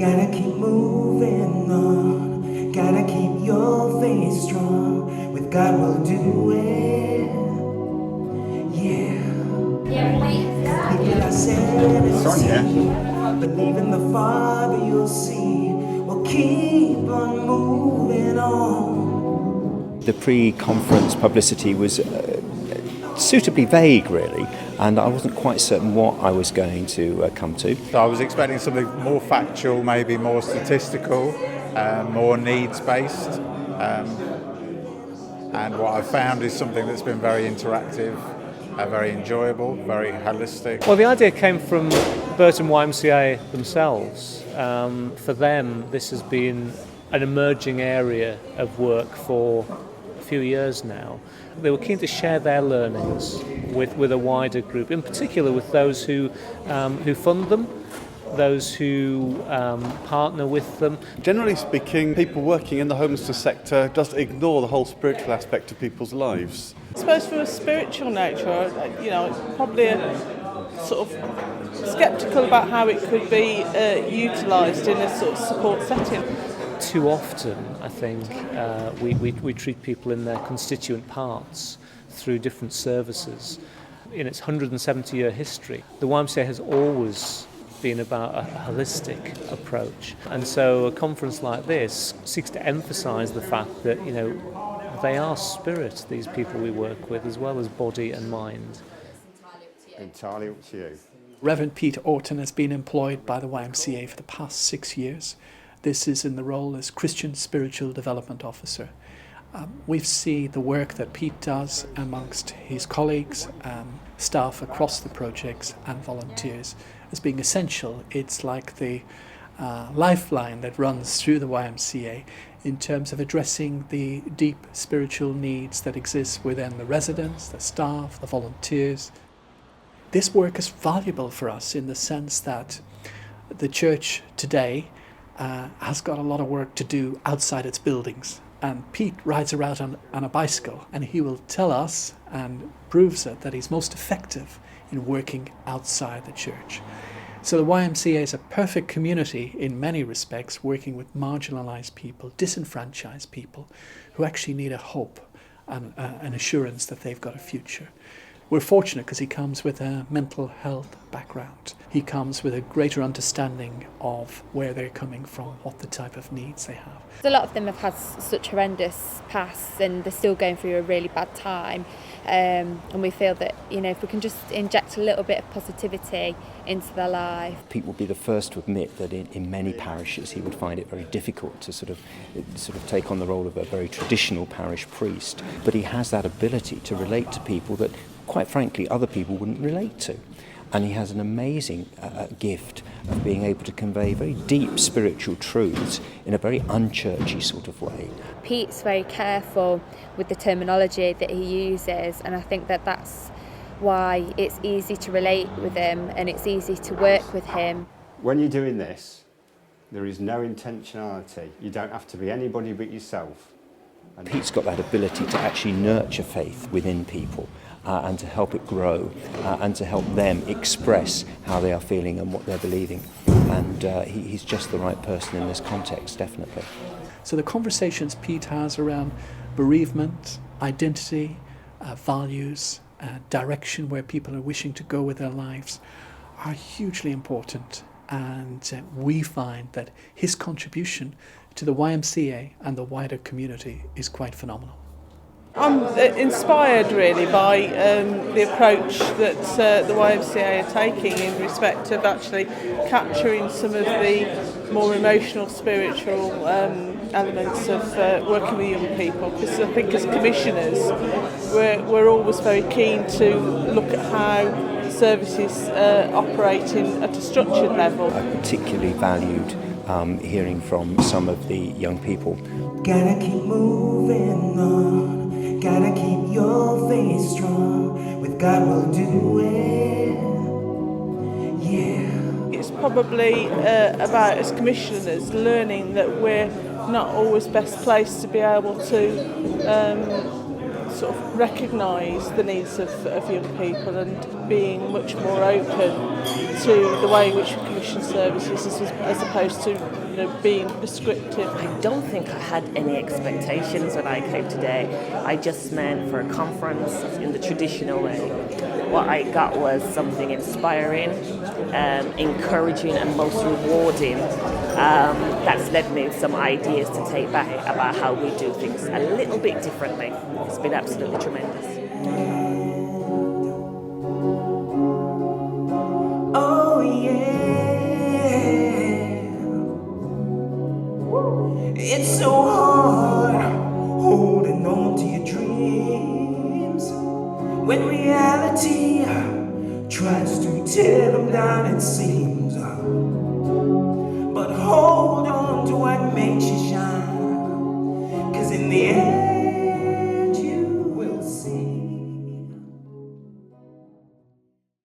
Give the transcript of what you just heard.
Gotta keep moving on, gotta keep your faith strong. With God we'll do it, yeah. People are saying it's believe in the Father, you'll see. We'll keep on moving on. The pre-conference publicity was suitably vague, really, and I wasn't quite certain what I was going to come to. So I was expecting something more factual, maybe more statistical, more needs-based, and what I've found is something that's been very interactive, very enjoyable, very holistic. Well, the idea came from Burton YMCA themselves. For them, this has been an emerging area of work for a few years now. They were keen to share their learnings with a wider group, in particular with those who fund them, those who partner with them. Generally speaking, people working in the homelessness sector just ignore the whole spiritual aspect of people's lives. I suppose from a spiritual nature, probably a sort of sceptical about how it could be utilised in a sort of support setting. Too often, I think, we treat people in their constituent parts through different services. In its 170-year history, the YMCA has always been about a holistic approach. And so a conference like this seeks to emphasise the fact that, they are spirit, these people we work with, as well as body and mind. Entirely up to you. Reverend Peter Orton has been employed by the YMCA for the past 6 years. This is in the role as Christian Spiritual Development Officer. We've seen the work that Pete does amongst his colleagues, staff across the projects and volunteers as being essential. It's like the lifeline that runs through the YMCA in terms of addressing the deep spiritual needs that exist within the residents, the staff, the volunteers. This work is valuable for us in the sense that the church today has got a lot of work to do outside its buildings. And Pete rides around on a bicycle, and he will tell us, and proves it, that he's most effective in working outside the church. So the YMCA is a perfect community in many respects, working with marginalised people, disenfranchised people, who actually need a hope and an assurance that they've got a future. We're fortunate because he comes with a mental health background. He comes with a greater understanding of where they're coming from, what the type of needs they have. A lot of them have had such horrendous pasts and they're still going through a really bad time. And we feel that, if we can just inject a little bit of positivity into their life. Pete would be the first to admit that in many parishes he would find it very difficult to sort of take on the role of a very traditional parish priest. But he has that ability to relate to people that, quite frankly, other people wouldn't relate to. And he has an amazing gift of being able to convey very deep spiritual truths in a very unchurchy sort of way. Pete's very careful with the terminology that he uses, and I think that that's why it's easy to relate with him and it's easy to work with him. When you're doing this, there is no intentionality. You don't have to be anybody but yourself. And Pete's got that ability to actually nurture faith within people. And to help it grow and to help them express how they are feeling and what they're believing. And he's just the right person in this context, definitely. So the conversations Pete has around bereavement, identity, values, direction where people are wishing to go with their lives are hugely important. And we find that his contribution to the YMCA and the wider community is quite phenomenal. I'm inspired really by the approach that the YMCA are taking in respect of actually capturing some of the more emotional, spiritual elements of working with young people, because I think as commissioners we're always very keen to look at how services operate at a structured level. I particularly valued hearing from some of the young people. Gotta keep moving on, gotta keep your faith strong. With God we'll do it, yeah. It's probably about, as commissioners, learning that we're not always best placed to be able to sort of recognise the needs of young people, and being much more open to the way in which we commission services as opposed to being prescriptive? I don't think I had any expectations when I came today. I just meant for a conference in the traditional way. What I got was something inspiring, encouraging and most rewarding. That's led me some ideas to take back about how we do things a little bit differently. It's been absolutely tremendous. Oh yeah, it's so hard holding on to your dreams when reality tries to tear them down, it seems. But hold on to what makes you shine, 'cause in the end